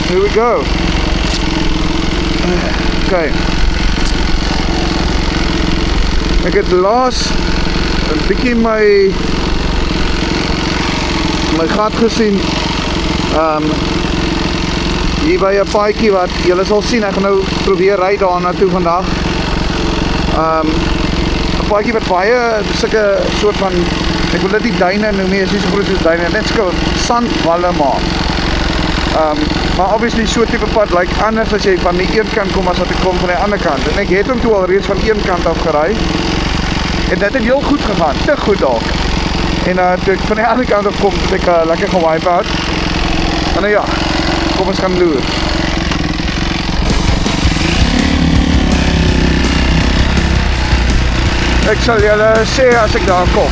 Here we go. Okay. Ek het laas 'n bietjie my gat gesien. Hier by 'n paadjie wat julle sal sien, ek gaan nou probeer ry daarna toe vandag. 'n paadjie wat baie sulke soort van, ek wil dit nie duine noem nie, is nie so groot soos duine, net sulke sandwalle maak. Maar obviously so tipe pad lyk anders as jy van die een kant kom as wat ek kom van die ander kant. En ek het hom toe al reeds van een kant af gery. En dit het heel goed gegaan, te goed dalk. En toe ek van die ander kant af kom, het ek lekker gewipe out. En nou ja, kom ons gaan loer. Ek sal julle sê as ek daar kom.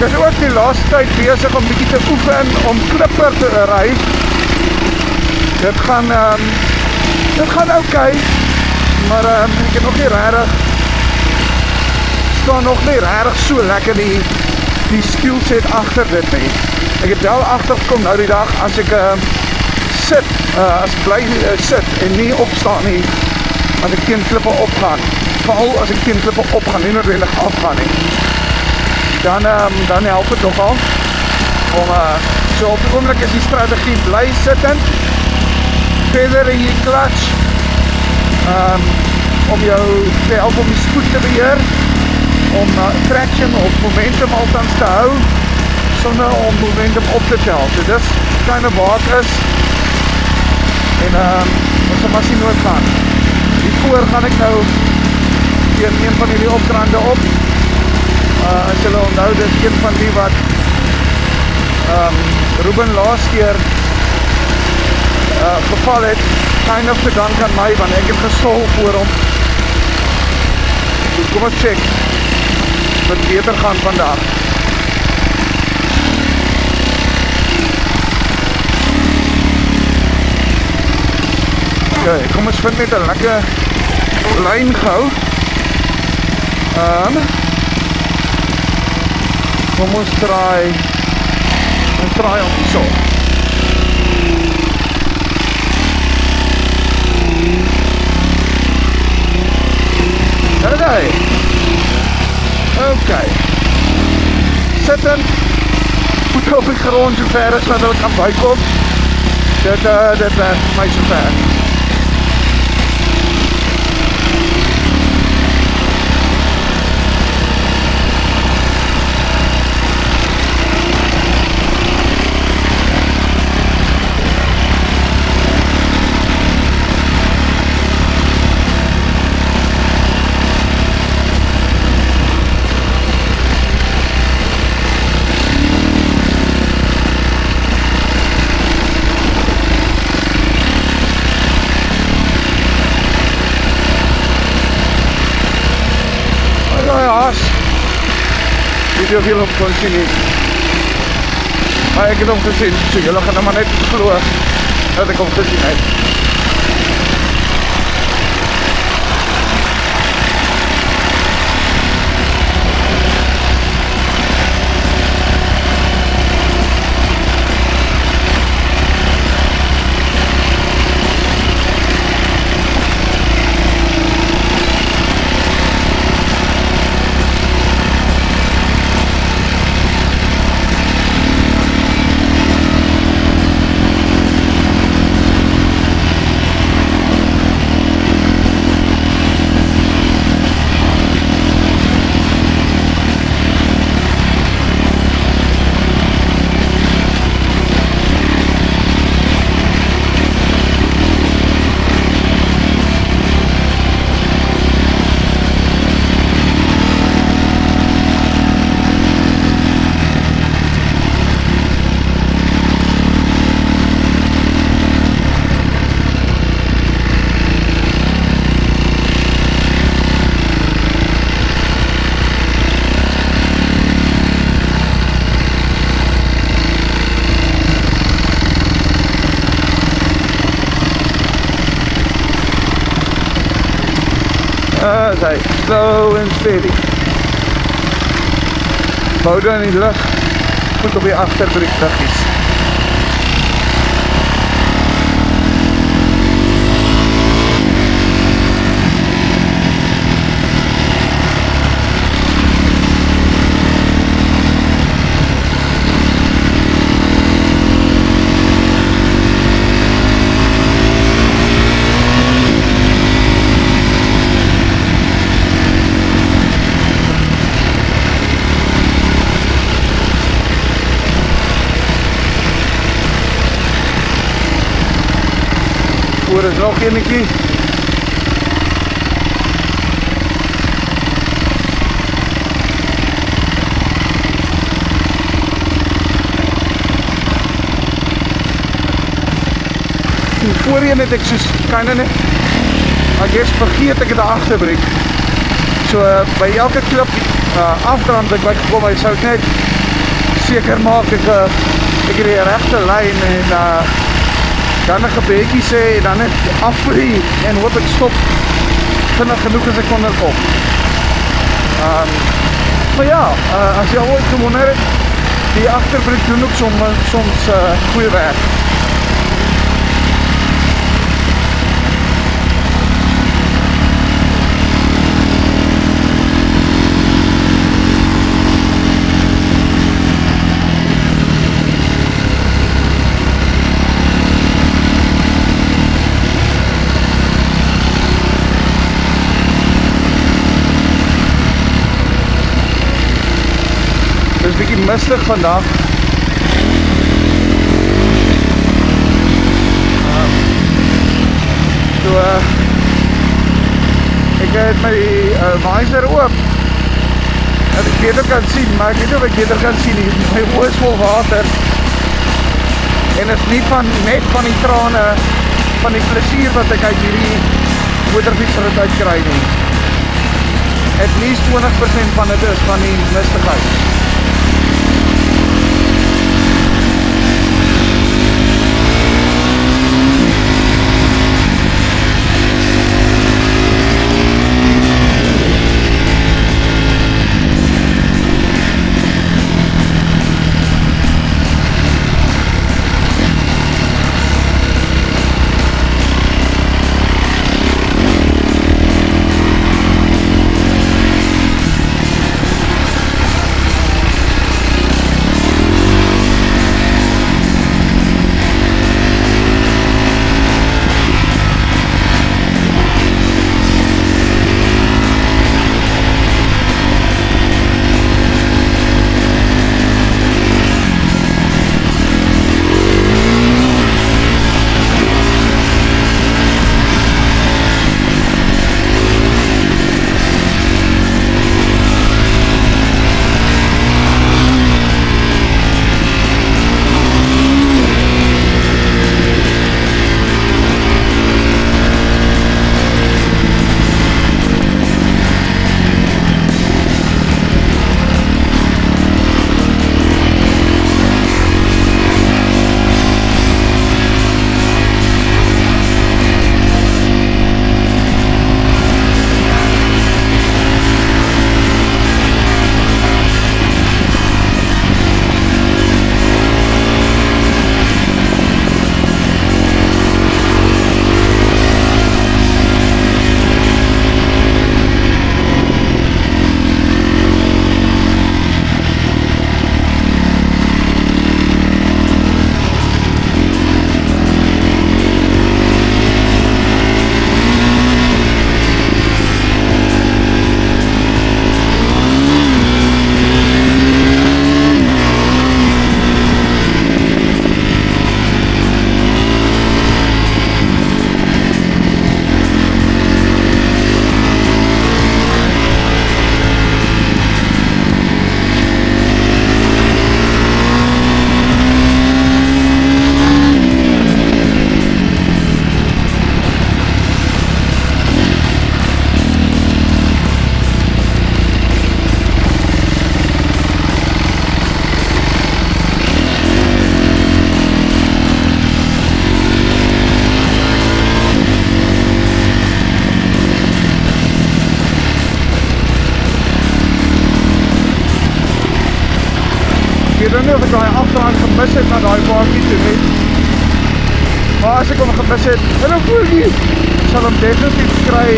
Ek is ook die laaste tyd besig om bietjie te oefen om klipper te ry. Dit gaan okay, maar ek het nog nie regtig staan nog nie regtig so lekker die skillset agter dit nie. Ek het wel agtergekom nou die dag as ek sit, as ek bly sit en nie opstaan nie, as ek teen klippe opgaan, veral as ek teen klippe opgaan, nie noodwendig afgaan nie. Dan help het nogal om so op die oomblik is die strategie bly sittend, verder in die clutch, om jou te help om die spoed te beheer, om traction of momentum althans te hou, sonder om momentum op te tel. So dis kind of waar het is, en ons sal maar sien hoe het gaan. Die voor gaan ek nou teen een van die opkrande op. As julle onthou, dit is een van die wat Ruben laas keer geval het, kind of te dank aan my, want ek het gestol voor hom. Dus kom ons check, wat beter gaan vandag. Ok, kom ons vind net 'n lekker lyn gehou. Kom ons draai om die so. Okay. Okay. Sittend, voet op die grond so ver as wat hulle kan bykom. Dit werk my so ver. Wie veel op kon sien nie. Maar ek het hom gesien, so julle gaan nou maar net glo dat ek hom gesien het. hy, slow and steady. Boude in die lug, goed op die agterbreek liggies. Voor is nog eenetjie. En voorheen het ek soos kinda net, I guess vergeet ek het 'n agterbreek. So by elke klip afdrand wat ek bygekom het, sou ek net seker maak ek het die regte lyn en dan 'n gebeetjie sê en dan net afvrie en hoop ek stop vinnig genoeg as ek kon kom. Maar ja, as jy ooit gewonder het, die agterbreek doen ook soms goeie werk. Dit is bietjie mistig vandag. So ek het my visor oop dat ek beter kan sien, maar ek weet nie of ek beter kan sien nie. My oë is vol water en is nie net van die trane van die plesier wat ek uit hierdie motorfietsrit uitkry nie. At least 20% van dit is van die mistigheid. weet nou nie of ek daai agterhand gemis het na daai paartjie toe nie. Maar as ek hom gemis het, en dan voel nie, sal hom definitief kry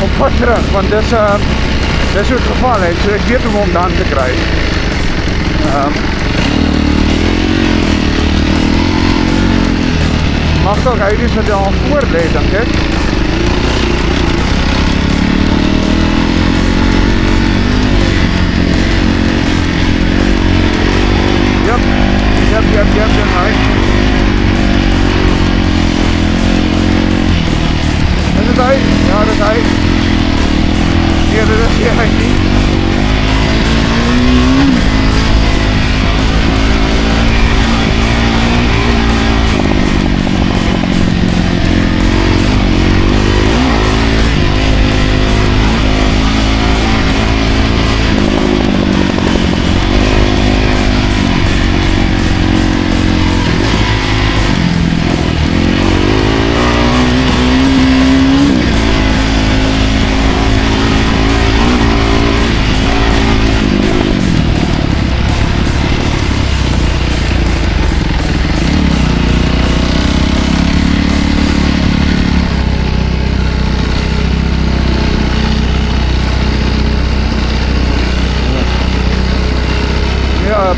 op pad terug, want dis hoe het geval het, so ek weet om hom dan te kry. Mag toch hy nie vir daar voor lê, dink ek. Yep, right. Is dit hy? Ja, dit is hy. Ja, dit is hy nie.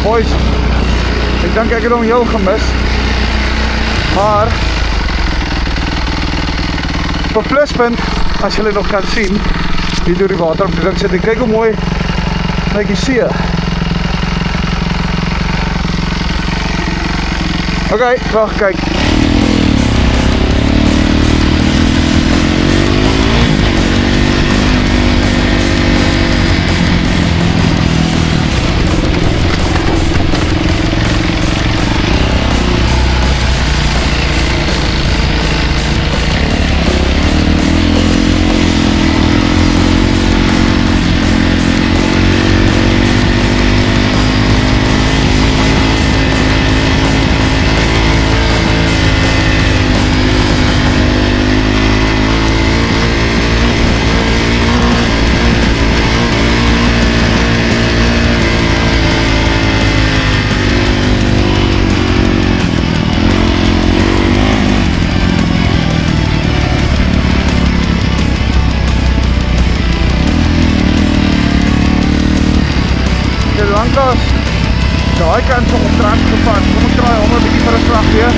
Boys, ek dink ek het hom heel gemis, maar op pluspunt, as julle nog kan sien, hier door die water op die druk sit, en kyk hoe mooi lyk die see. Ok, wacht, kyk. Langklaas daai kant van op strand gevat. Kom ek draai hom 'n bietjie vir 'n slag weer.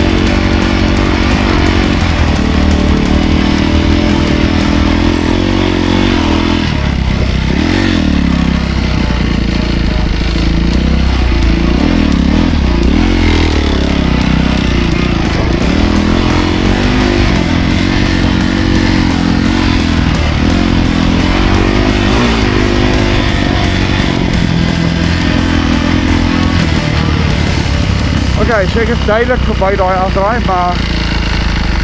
Ok, so ek is duidelik voorbij daai afdraai, maar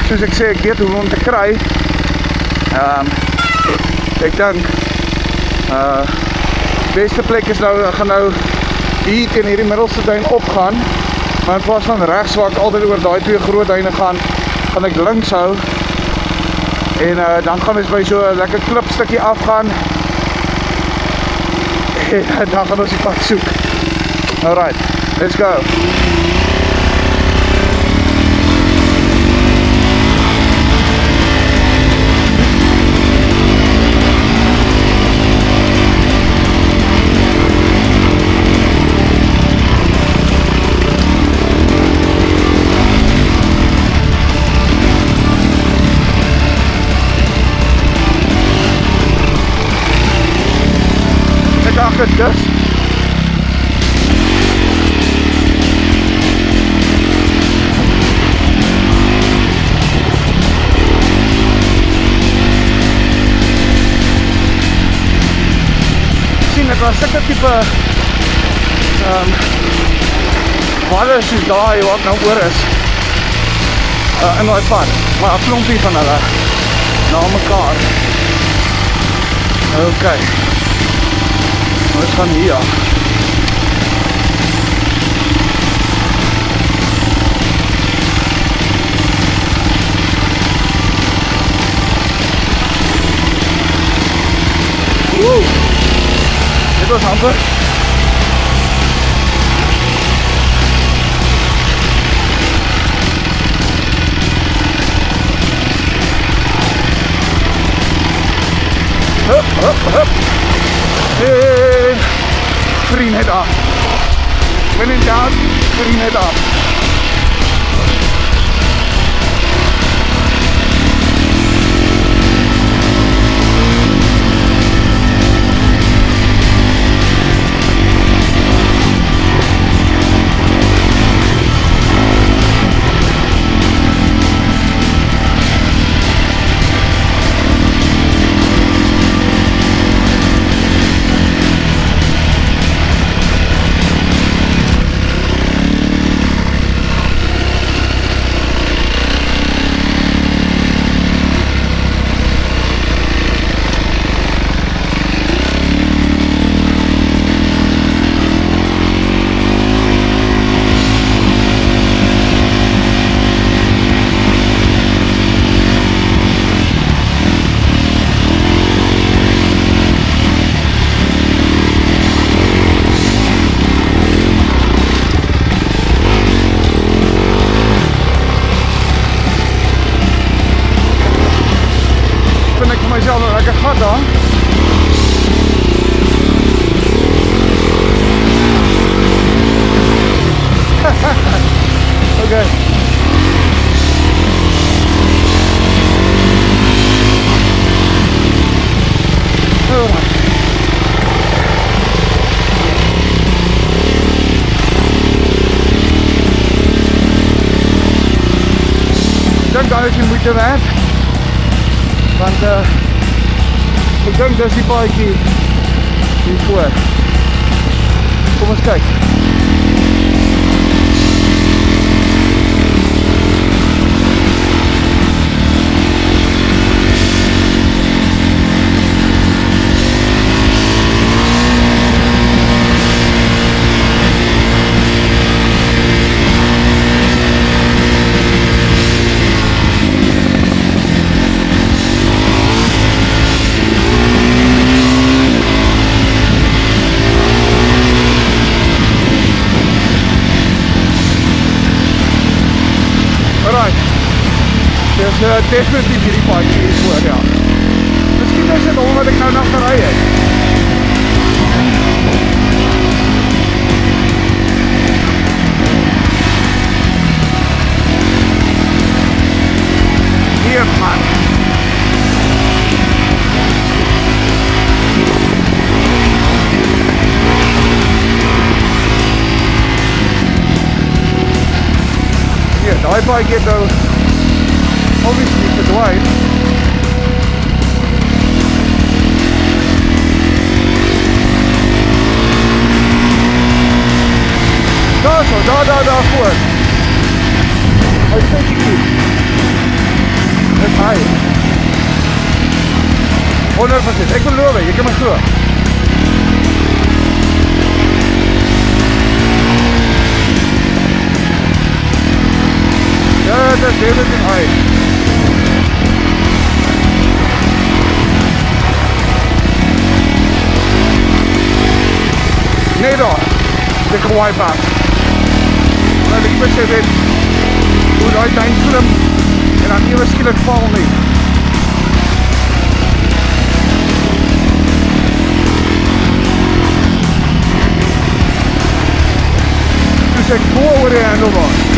soos ek sê, ek weet hoe om te kry. Ek dink beste plek is nou, ek gaan nou hier teen hierdie middelste duin opgaan, maar in plaas van rechts waar ek altyd oor daai twee groot duine gaan ek links hou en dan gaan ons by so 'n lekker klipstukkie afgaan en dan gaan ons die pad soek. Alright, let's go. Agter dus sien ek was sulke tipe walle soos daai wat nou oor is in daai pad, maar 'n klompie van hulle na mekaar. Ok, ons gaan hier af. Dit was amper. When in doubt, clean it up. Vind ek vir myself een lekker gat daar. Okay. Alright. Ek dink daar is die moeite werd. Want ek dink dis die paadjie hiervoor. Kom ons kyk. Dis definitief hierdie paadjie hiervoor, ja. Miskien is dit omdat ek nou nog gery het. Hier, man. Hier, daai paadjie het nou obviously verdwyn. Daar so, daar voor. Hy sê die dis hy. 100%, ek beloof, jy kan my glo. Ja, dis definitief hy. Nee daar, ek gewaai pas. Maar ek besef het hoe die tuin klim en dan ewe skielik val nie. Dus ek voel oor die handlebar.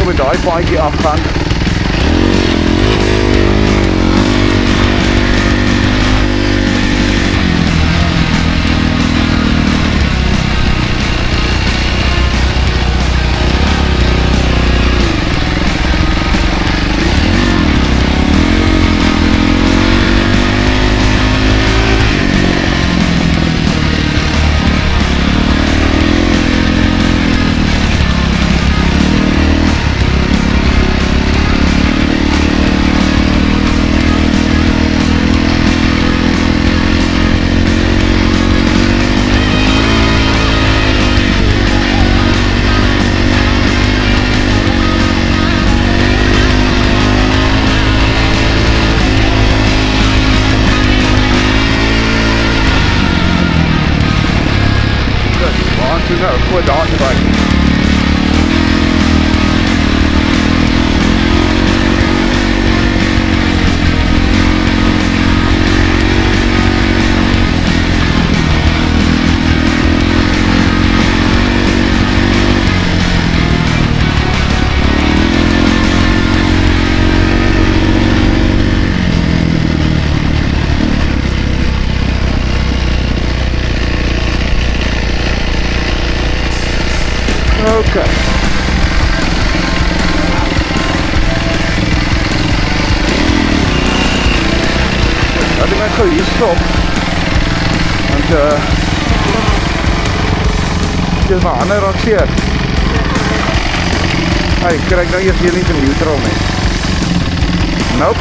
op met daai paadjie afgaan. Toe nou, voor daar te ry. Okay. Laat ik maar gauw hier stop. Want dit is maar ander ratseer. Hey, krijg nou eers hier niet een neutral mee. Nope.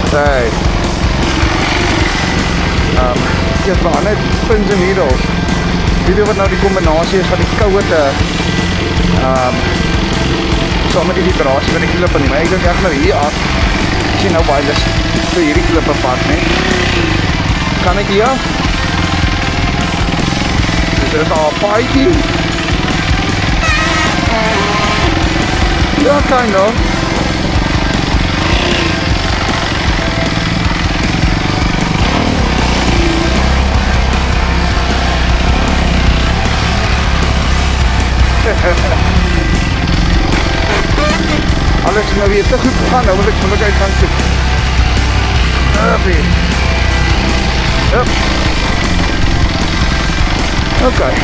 Hey. Dit is maar ander pins en needles. Weet jy wat nou die combinatie is van die koude saam met die vibrasie van die klippe nie, maar ek dink ek nou hier af sien nou baie lus vir hierdie klippe vat nie. Kan ek hier? Dus er is al een paadjie. Ja, kind of. Alles is nou weer te goed gegaan, nou wil ek uit gaan soek. Huppie. Hup. Okay.